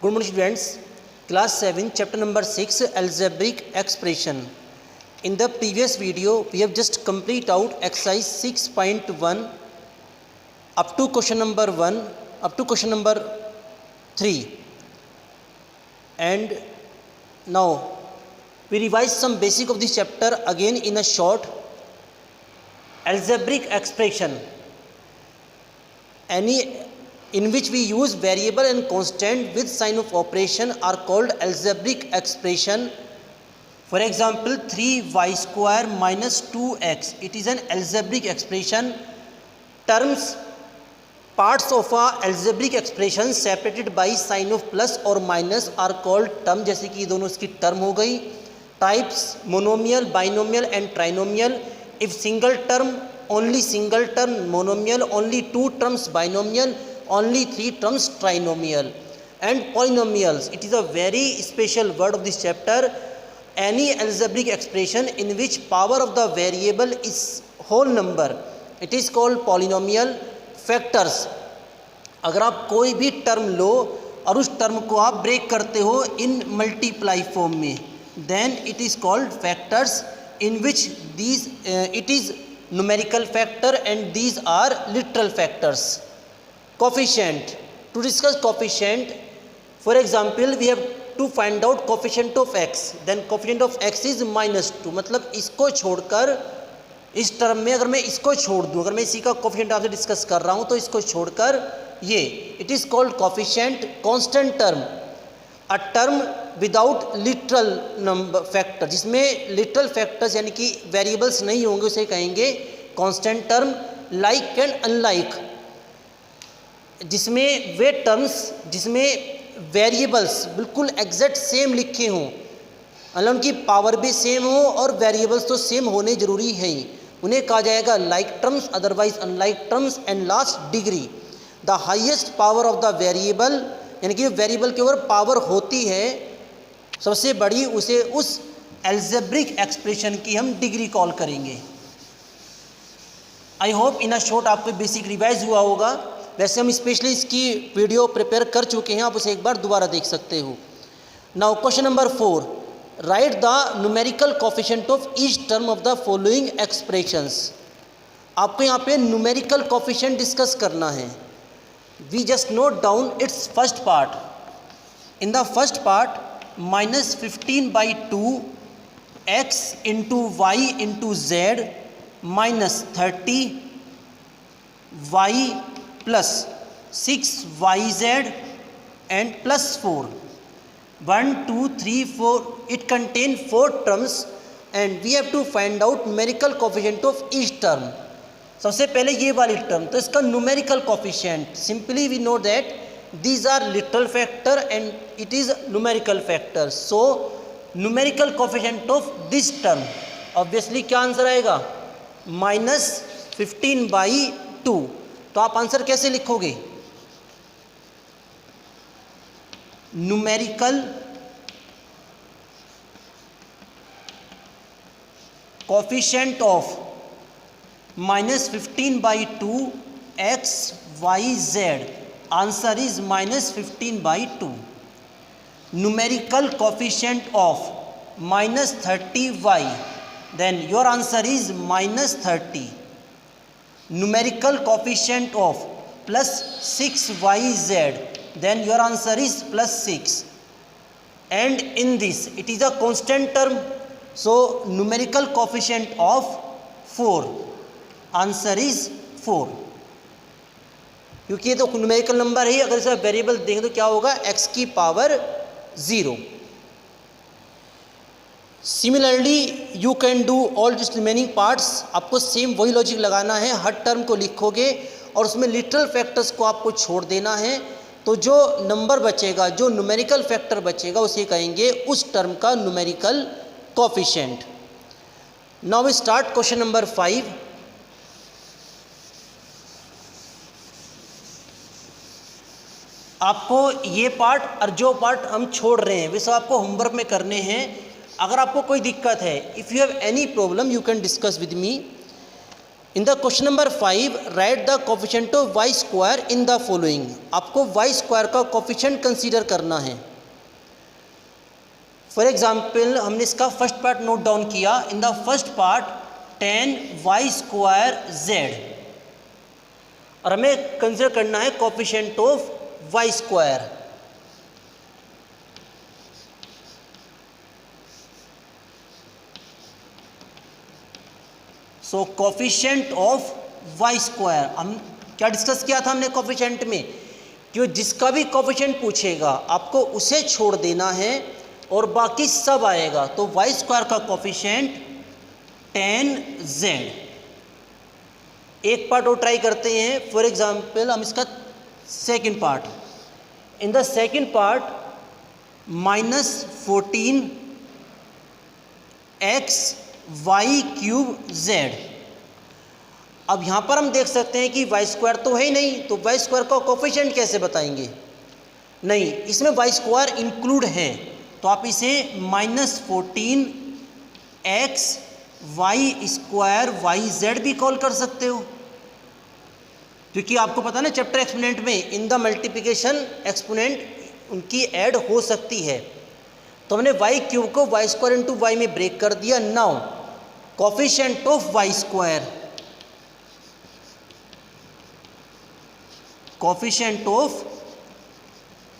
Good morning students, class 7 chapter number 6 algebraic expression. In the previous video we have just complete out exercise 6.1 up to question number 1 up to question number 3, and now we revise some basic of this chapter again in a short. Algebraic expression, any in which we use variable and constant with sign of operation are called algebraic expression. For example, 3y square minus 2x, it is an algebraic expression. Terms, parts of a algebraic expression separated by sign of plus or minus are called term. जैसे कि दोनों इसकी term हो गई. Types, monomial, binomial and trinomial. If single term, only single term monomial, only two terms binomial, only three terms trinomial. And polynomials, it is a very special word of this chapter. Any algebraic expression in which power of the variable is whole number, it is called polynomial. Factors, अगर आप कोई भी term लो और उस term को आप break करते हो इन मल्टीप्लाई फॉर्म में, then it is called factors, in which these it is numerical factor and these are literal factors. Coefficient, to discuss coefficient, for example we have to find out coefficient of x, then coefficient of x is -2. मतलब इसको छोड़कर इस term में अगर मैं इसको छोड़ दूं, अगर मैं इसी का कोफिशिएंट आपसे डिस्कस कर रहा हूं तो इसको छोड़कर ये, it is called coefficient. Constant term, a term without literal number factor, जिसमें लिटरल फैक्टर्स यानी कि वेरिएबल्स नहीं होंगे, उसे कहेंगे constant term. Like and unlike, जिसमें वे टर्म्स जिसमें वेरिएबल्स बिल्कुल एग्जैक्ट सेम लिखे हों, मतलब उनकी पावर भी सेम हो और वेरिएबल्स तो सेम होने जरूरी है ही, उन्हें कहा जाएगा like terms, otherwise unlike terms. And last, degree, the highest power of the variable, यानी कि वेरिएबल के ऊपर पावर होती है सबसे बड़ी, उसे उस अलजेब्रिक एक्सप्रेशन की हम डिग्री कॉल करेंगे. I hope in a short आपको बेसिक रिवाइज हुआ होगा. वैसे हम स्पेशली इसकी वीडियो प्रिपेयर कर चुके हैं, आप उसे एक बार दोबारा देख सकते हो. Now question number 4, write the numerical coefficient of each term of the following expressions. आपको यहाँ पे न्यूमेरिकल कोफिशिएंट डिस्कस करना है. We just note down its first part. In the first part, -15/2 x into Y into Z -30 y plus 6yz and plus 4. 1, 2, 3, 4. It contains 4 terms and we have to find out numerical coefficient of each term. सबसे पहले ये वाली term, तो इसका numerical coefficient, simply we know that these are literal factor and it is numerical factor. So numerical coefficient of this term, obviously क्या answer आएगा? -15/2. तो आप आंसर कैसे लिखोगे? Numerical coefficient of -15/2 x y z, answer is -15/2. Numerical coefficient of -30y, then your answer is -30. Numerical coefficient of +6yz, then your answer is +6. And in this it is a constant term, so numerical coefficient of 4, answer is 4. क्योंकि ये तो numerical number है, अगर इसका variable देखें तो क्या होगा? x की power 0. Similarly you can do all this remaining parts. आपको सेम वही लॉजिक लगाना है, हर टर्म को लिखोगे और उसमें लिटरल फैक्टर्स को आपको छोड़ देना है, तो जो नंबर बचेगा, जो न्यूमेरिकल फैक्टर बचेगा, उसे कहेंगे उस टर्म का numerical coefficient. Now we start question number 5. आपको ये पार्ट और जो पार्ट हम छोड़ रहे हैं वे सब आपको होमवर्क में करने हैं. अगर आपको कोई दिक्कत है, if you have any problem you can discuss with me. In the question number 5 write the coefficient of Y square in the following. आपको वाई स्क्वायर का कोफिशिएंट कंसीडर करना है। फॉर एग्जाम्पल हमने इसका फर्स्ट पार्ट नोट डाउन किया। In the first part 10 Y square Z, और हमें consider करना है coefficient of Y square. So coefficient of Y square, हम क्या डिस्कस किया था हमने कोफिशिएंट में कि जिसका भी कोफिशिएंट पूछेगा आपको उसे छोड़ देना है और बाकी सब आएगा। तो वाई स्क्वायर का कोफिशिएंट 10z। एक पार्ट और ट्राई करते हैं। फॉर एग्जाम्पल हम इसका second part, in the second part -14x Y cube Z. अब यहाँ पर हम देख सकते हैं कि वाई स्क्वायर तो है ही नहीं, तो वाई स्क्वायर का कोफिशिएंट कैसे बताएंगे? नहीं, इसमें वाई स्क्वायर इंक्लूड है, तो आप इसे -14x Y square Y Z भी कॉल कर सकते हो, क्योंकि आपको पता है ना चैप्टर एक्सपोनेंट में इन द मल्टीप्लिकेशन एक्सपोनेंट उनकी ऐड हो सकती है। तो हमने वाई क्यूब को वाई स्क्वायर इंटू वाई में ब्रेक कर दिया। Now coefficient of Y square, coefficient of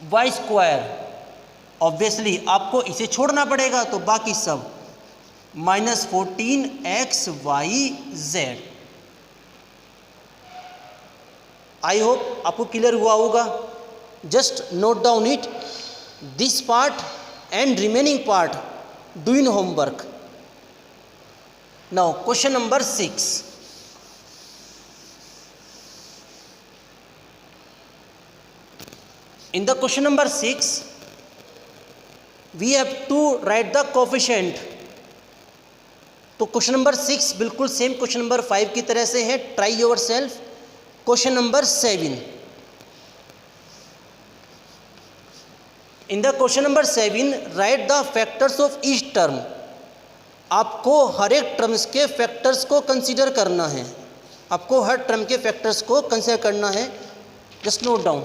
Y square, obviously आपको इसे छोड़ना पड़ेगा, तो बाकी सब -14x Y Z. I hope आपको क्लियर हुआ होगा। Just note down it, this part and remaining part do in homework. Now question number 6। In the question number 6, we have to write the coefficient. तो question number 6 बिल्कुल same question number 5 की तरह से है। Try your self. Question number 7, in the question number 7 right the factors of each term. आपको हर एक terms के factors को कंसीडर करना है, आपको हर टर्म के फैक्टर्स को कंसीडर करना है। Just note down.